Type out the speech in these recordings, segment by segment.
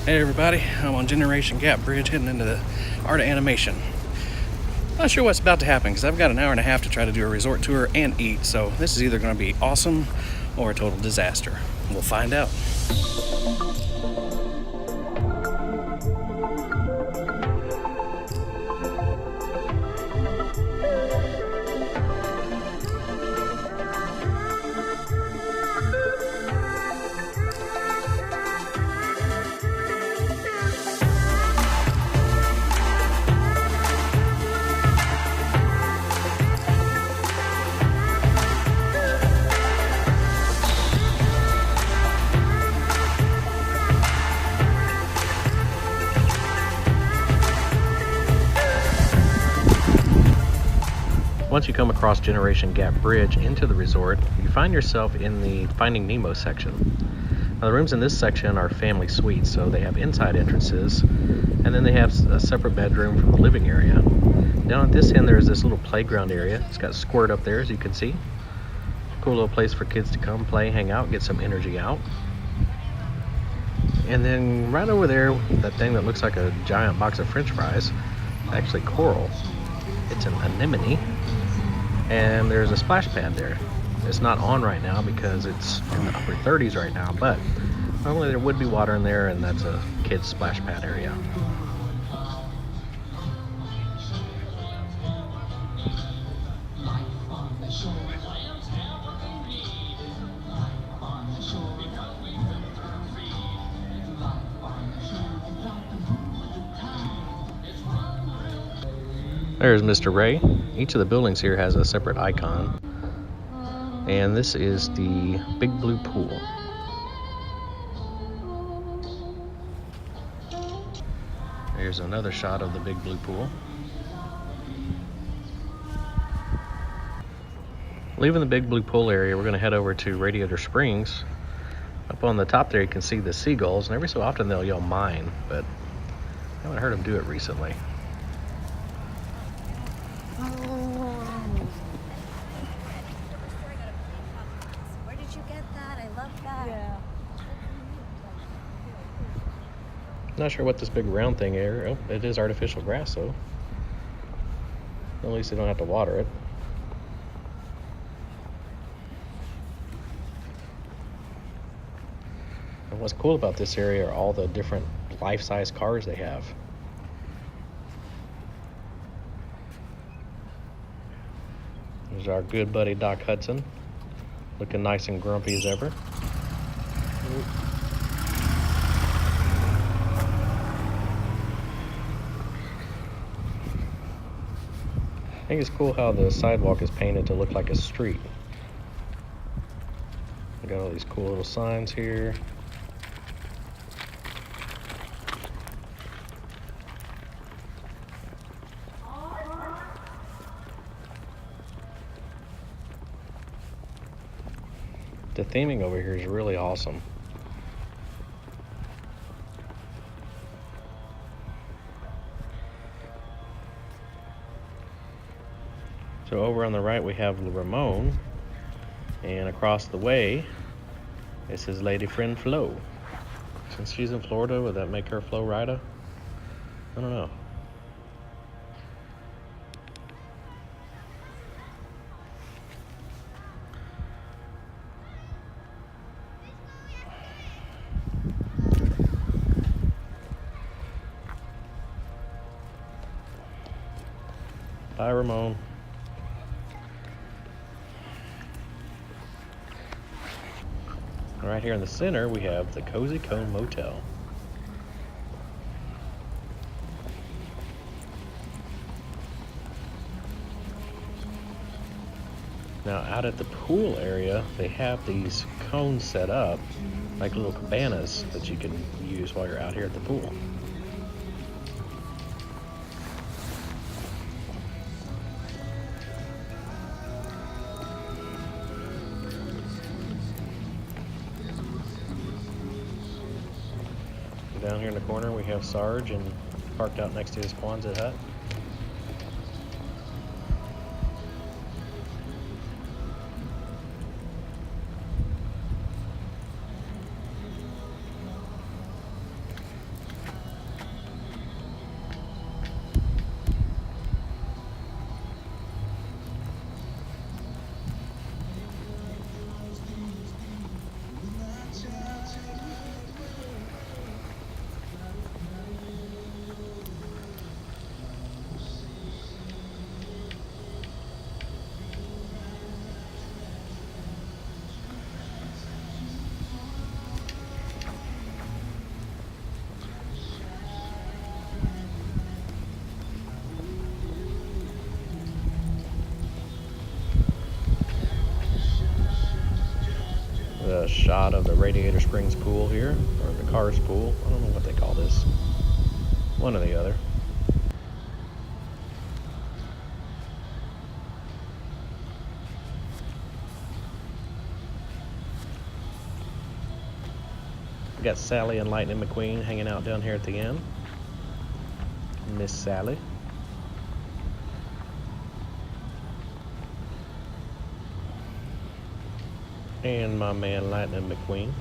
Hey everybody, I'm on Generation Gap Bridge heading into the Art of Animation. Not sure what's about to happen because I've got an hour and a half to try to do a resort tour and eat, so this is either going to be awesome or a total disaster. We'll find out. Once you come across Generation Gap Bridge into the resort, you find yourself in the Finding Nemo section. Now, the rooms in this section are family suites, so they have inside entrances, and then they have a separate bedroom from the living area. Down at this end, there's this little playground area. It's got a squirt up there, as you can see. Cool little place for kids to come play, hang out, get some energy out. And then right over there, that thing that looks like a giant box of French fries, actually coral. It's an anemone. And there's a splash pad there. It's not on right now because it's in the upper 30s right now, but normally there would be water in there, and that's a kid's splash pad area. There's Mr. Ray. Each of the buildings here has a separate icon. And this is the Big Blue Pool. Here's another shot of the Big Blue Pool. Leaving the Big Blue Pool area, we're going to head over to Radiator Springs. Up on the top there you can see the seagulls, and every so often they'll yell mine, but I haven't heard them do it recently. Where did you get that? I love that. Yeah. Not sure what this big round thing is. Oh, it is artificial grass though. At least you don't have to water it. And what's cool about this area are all the different life-size cars they have. There's our good buddy Doc Hudson, looking nice and grumpy as ever. I think it's cool how the sidewalk is painted to look like a street. We got all these cool little signs here. The theming over here is really awesome. So over on the right we have the Ramon, and across the way is his lady friend Flo. Since she's in Florida, would that make her Flo Rida? I don't know. Bye, Ramon. Right here in the center, we have the Cozy Cone Motel. Now, out at the pool area, they have these cones set up, like little cabanas that you can use while you're out here at the pool. Down here in the corner we have Sarge, and parked out next to his Quonset hut. shot of the Radiator Springs pool here, or the Cars pool. I don't know what they call this. One or the other. We got Sally and Lightning McQueen hanging out down here at the end. Miss Sally. And my man Lightning McQueen.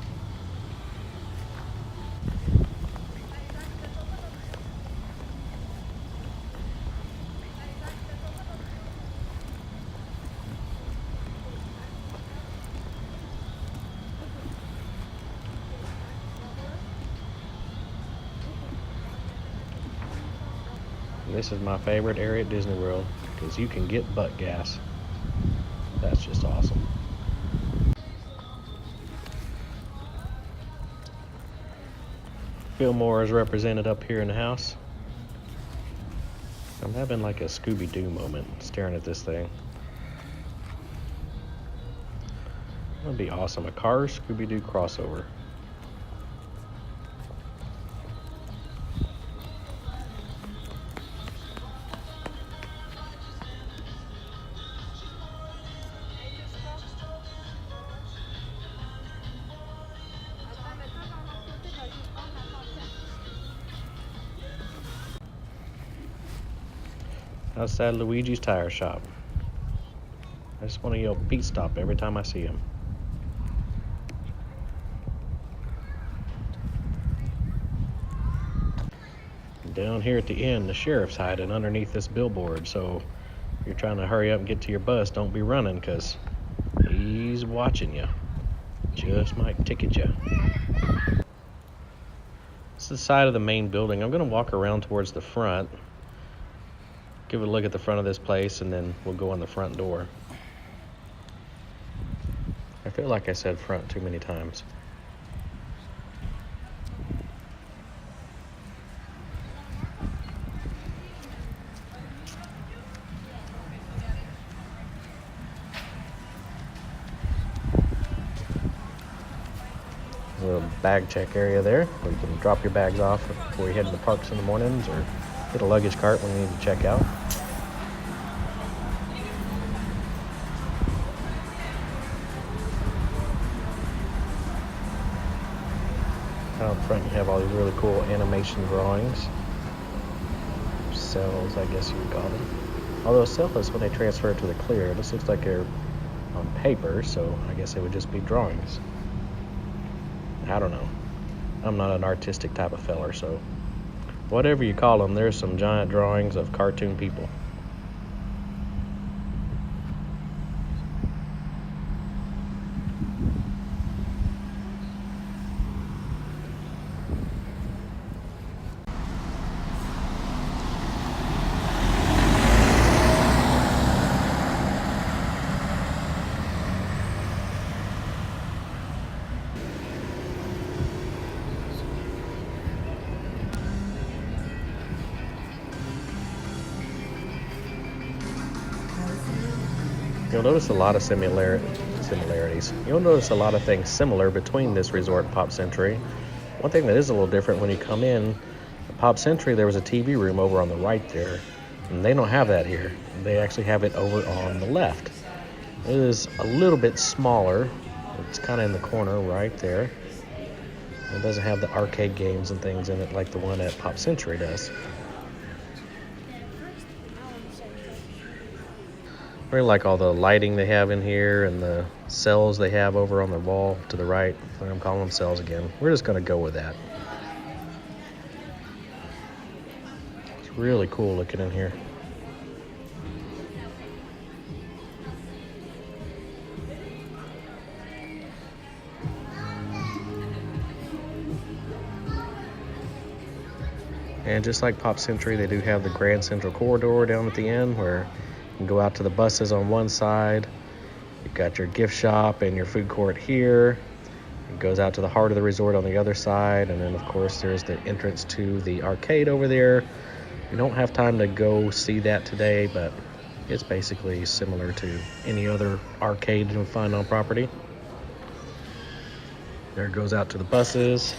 This is my favorite area at Disney World because you can get butt gas. That's just awesome. Fillmore is represented up here in the house. I'm having like a Scooby-Doo moment staring at this thing. That'd be awesome. A Cars Scooby-Doo crossover. Outside Luigi's Tire Shop. I just want to yell Pete Stop every time I see him. Down here at the end, the sheriff's hiding underneath this billboard, so if you're trying to hurry up and get to your bus, don't be running, because he's watching you. Just might ticket you. This is the side of the main building. I'm going to walk around towards the front, give a look at the front of this place, and then we'll go in the front door. I feel like I said front too many times. A little bag check area there where you can drop your bags off before you head to the parks in the mornings, or get a luggage cart when you need to check out. Out front you have all these really cool animation drawings. Cells, I guess you would call them. Although cells, when they transfer to the clear, this looks like they're on paper, so I guess they would just be drawings. I don't know. I'm not an artistic type of feller, so whatever you call them, there's some giant drawings of cartoon people. You'll notice a lot of similarities. You'll notice a lot of things similar between this resort and Pop Century. One thing that is a little different when you come in, at Pop Century there was a TV room over on the right there, and they don't have that here. They actually have it over on the left. It is a little bit smaller. It's kind of in the corner right there. It doesn't have the arcade games and things in it like the one at Pop Century does. I really like all the lighting they have in here and the cells they have over on the wall to the right. I'm calling them cells again. We're just going to go with that. It's really cool looking in here. And just like Pop Century, they do have the Grand Central Corridor down at the end where you can go out to the buses on one side. You've got your gift shop and your food court here. It goes out to the heart of the resort on the other side. And then, of course, there's the entrance to the arcade over there. We don't have time to go see that today, but it's basically similar to any other arcade you'll find on property. There it goes out to the buses.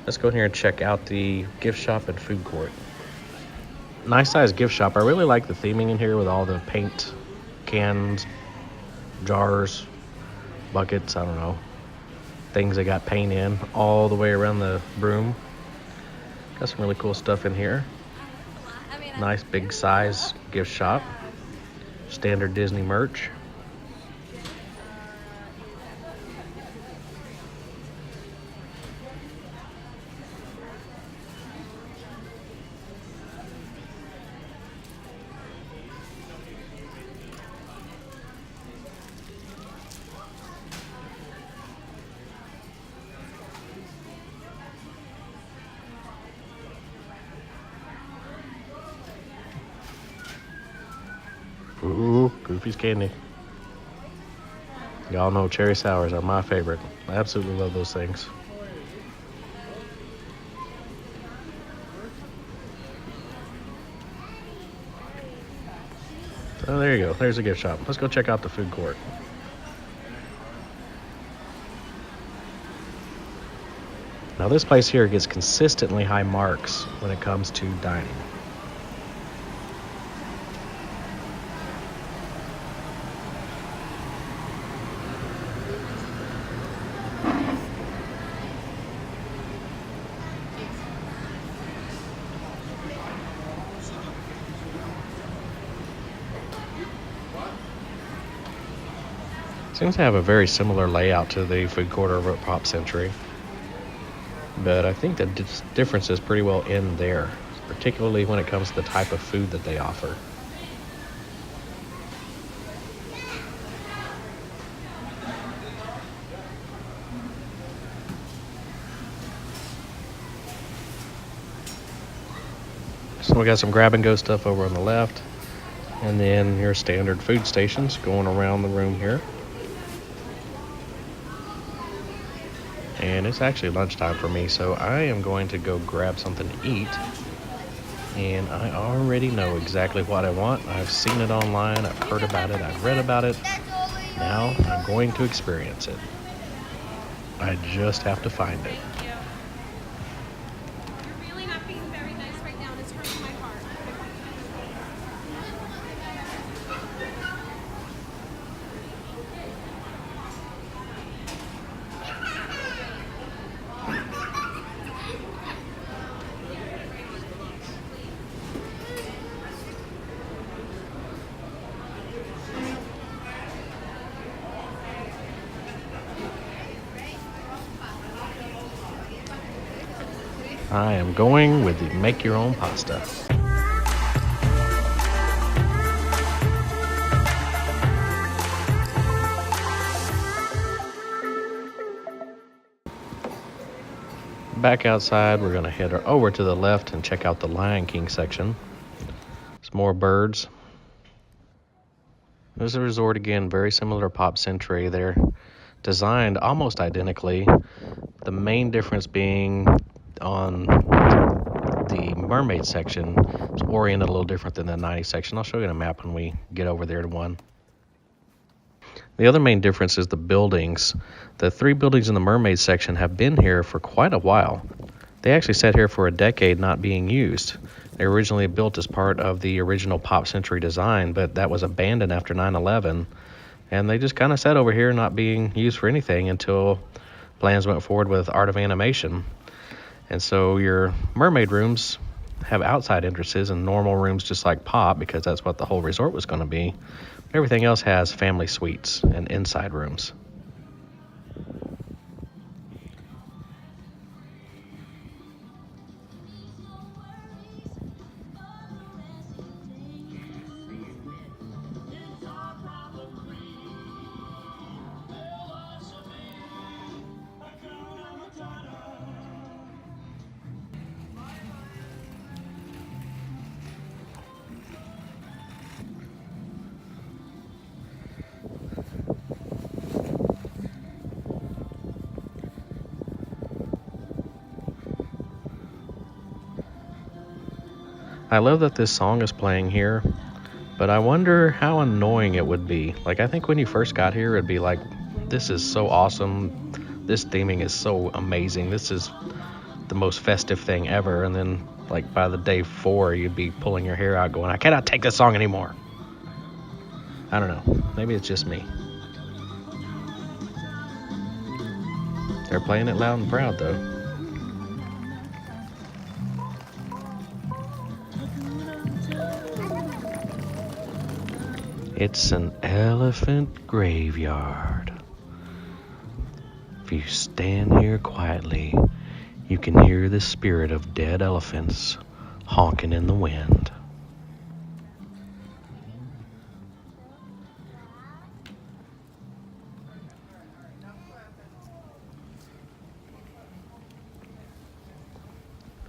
Let's go in here and check out the gift shop and food court. Nice size gift shop. I really like the theming in here with all the paint cans, jars, buckets, I don't know, things they got paint in all the way around the room. Got some really cool stuff in here. Nice big size gift shop. Standard Disney merch. Ooh, Goofy's candy. Y'all know cherry sours are my favorite. I absolutely love those things. So there you go. There's a gift shop. Let's go check out the food court. Now this place here gets consistently high marks when it comes to dining. Seems to have a very similar layout to the food court over at Pop Century. But I think the difference is pretty well in there, particularly when it comes to the type of food that they offer. So we got some grab and go stuff over on the left, and then your standard food stations going around the room here. And it's actually lunchtime for me, so I am going to go grab something to eat. And I already know exactly what I want. I've seen it online, I've heard about it, I've read about it. Now I'm going to experience it. I just have to find it. You're really not being very nice right now, and it's hurting my heart. I am going with the make your own pasta. Back outside, we're going to head over to the left and check out the Lion King section. Some more birds. There's a resort again, very similar to Pop Century. They're designed almost identically. The main difference being on the mermaid section, it's oriented a little different than the 90 section. I'll show you in a map when we get over there to one. The other main difference is the buildings. The 3 buildings in the mermaid section have been here for quite a while. They actually sat here for a decade not being used. They were originally built as part of the original Pop Century design, but that was abandoned after 9/11. And they just kind of sat over here not being used for anything until plans went forward with Art of Animation. And so your mermaid rooms have outside entrances and normal rooms just like Pop, because that's what the whole resort was going to be. Everything else has family suites and inside rooms. I love that this song is playing here, but I wonder how annoying it would be. Like, I think when you first got here, it'd be like This is so awesome. This theming is so amazing. This is the most festive thing ever. And then, like, by the day 4, you'd be pulling your hair out going, I cannot take this song anymore. I don't know. Maybe it's just me. They're playing it loud and proud, though. It's an elephant graveyard. If you stand here quietly, you can hear the spirit of dead elephants honking in the wind.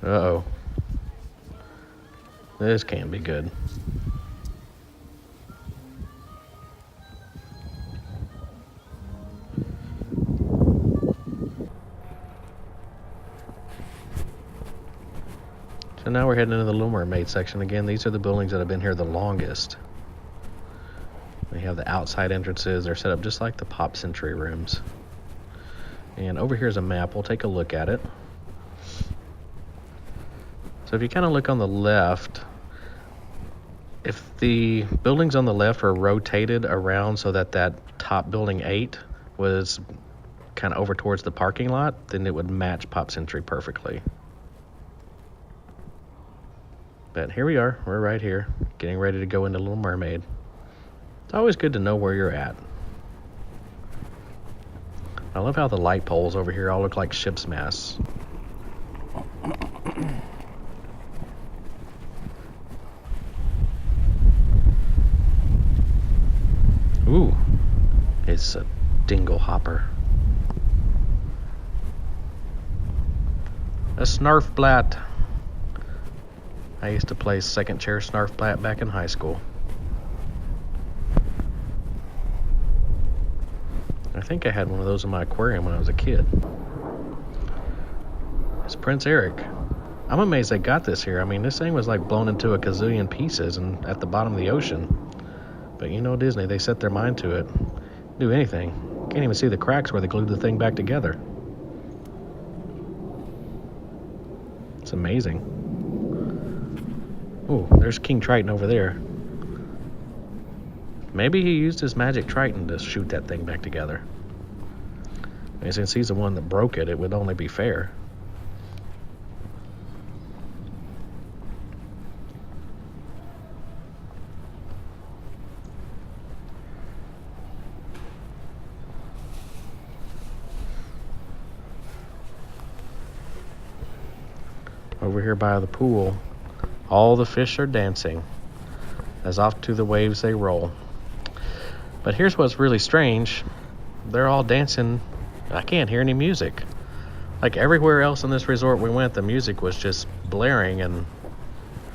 Uh-oh. This can't be good. So now we're heading into the Little Mermaid section. Again, these are the buildings that have been here the longest. They have the outside entrances. They're set up just like the Pop Century rooms. And over here's a map. We'll take a look at it. So if you kind of look on the left, if the buildings on the left are rotated around so that that top building 8 was kind of over towards the parking lot, then it would match Pop Century perfectly. But here we are. We're right here, getting ready to go into Little Mermaid. It's always good to know where you're at. I love how the light poles over here all look like ship's masts. Ooh, it's a dingle hopper. A snarfblat. I used to play second chair snarfblat back in high school. I think I had one of those in my aquarium when I was a kid. It's Prince Eric. I'm amazed they got this here. I mean, this thing was like blown into a gazillion pieces and at the bottom of the ocean. But you know Disney, they set their mind to it. Do anything. Can't even see the cracks where they glued the thing back together. It's amazing. Oh, there's King Triton over there. Maybe he used his magic Triton to shoot that thing back together. And since he's the one that broke it, it would only be fair. Over here by the pool, all the fish are dancing as off to the waves they roll. But here's what's really strange. They're all dancing. I can't hear any music. Like everywhere else in this resort we went, the music was just blaring, and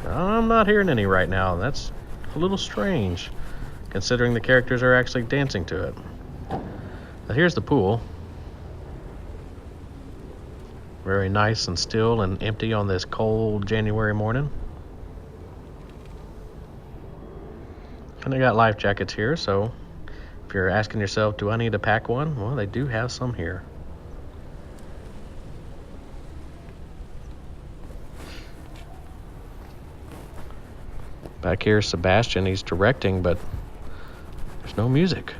I'm not hearing any right now. That's a little strange, considering the characters are actually dancing to it. Now here's the pool. Very nice and still and empty on this cold January morning. And they got life jackets here, so if you're asking yourself, do I need to pack one? Well, they do have some here. Back here, Sebastian, he's directing, but there's no music.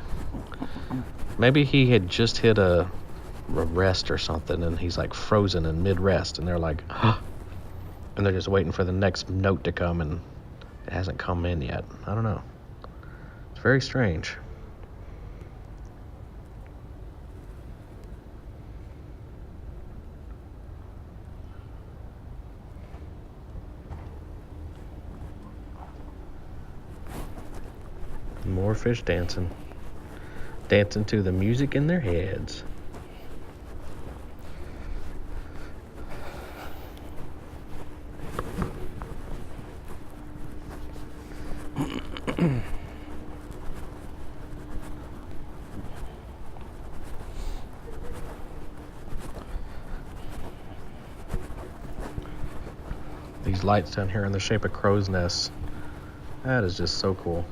Maybe he had just hit a rest or something, and he's like frozen in mid-rest, and they're like, huh, and they're just waiting for the next note to come, and it hasn't come in yet. I don't know. It's very strange. More fish dancing. Dancing to the music in their heads. These lights down here in the shape of crow's nests. That is just so cool.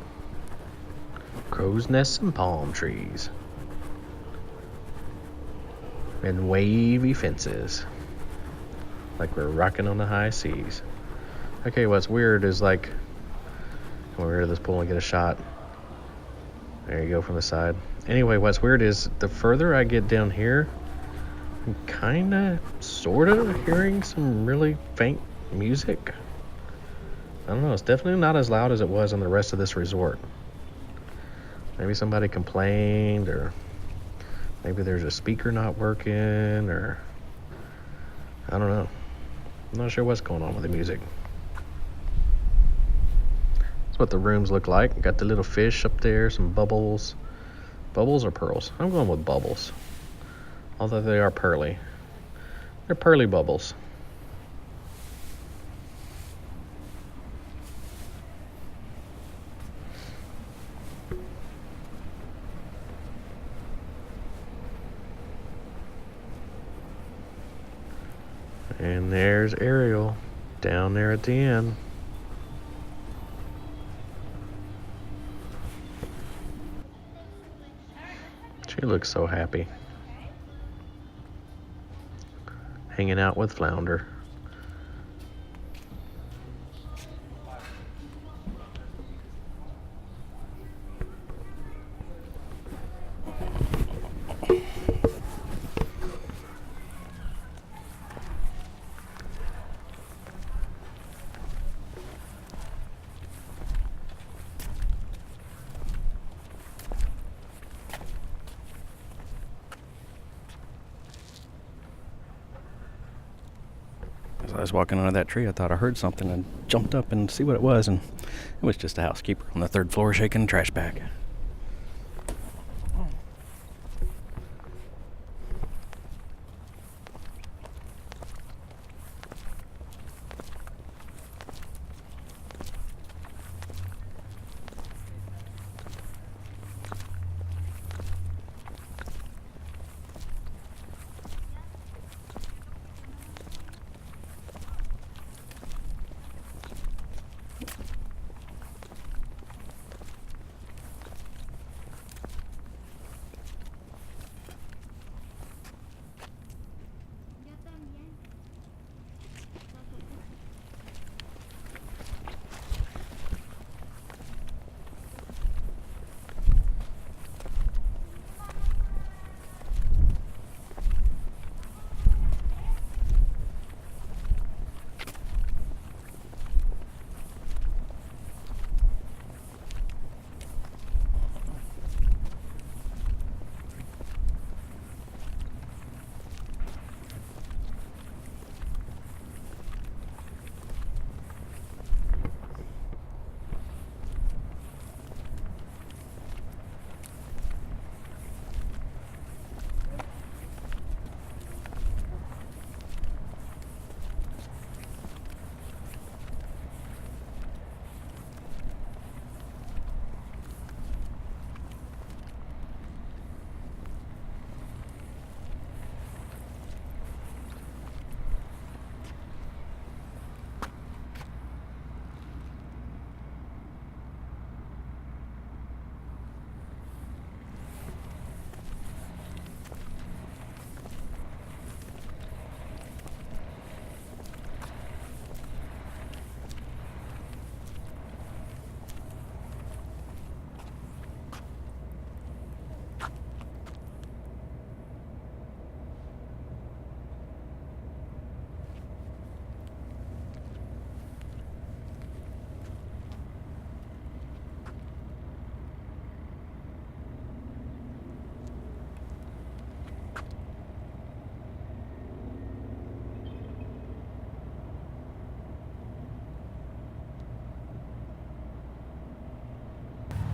Crow's nests and palm trees. and wavy fences, like we're rocking on the high seas. Okay, what's weird is like, come over to this pool and get a shot. There you go from the side. Anyway, what's weird is the further I get down here, I'm kinda, sorta hearing some really faint music. I don't know, it's definitely not as loud as it was on the rest of this resort. Maybe somebody complained, or maybe there's a speaker not working, or I don't know. I'm not sure what's going on with the music. That's what the rooms look like. Got the little fish up there, some bubbles. Bubbles or pearls? I'm going with bubbles. Although they are pearly. They're pearly bubbles. And there's Ariel down there at the end. She looks so happy. Hanging out with Flounder. As I was walking under that tree, I thought I heard something and jumped up and see what it was, and it was just a housekeeper on the 3rd floor shaking a trash bag.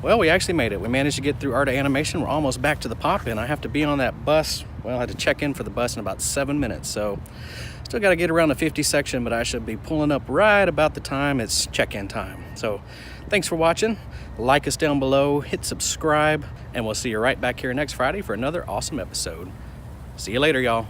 Well, we actually made it. We managed to get through Art of Animation. We're almost back to the pop-in. I have to be on that bus. Well, I had to check in for the bus in about 7 minutes, so still got to get around the 50 section, but I should be pulling up right about the time it's check-in time. So thanks for watching. Like us down below, hit subscribe, and we'll see you right back here next Friday for another awesome episode. See you later, y'all.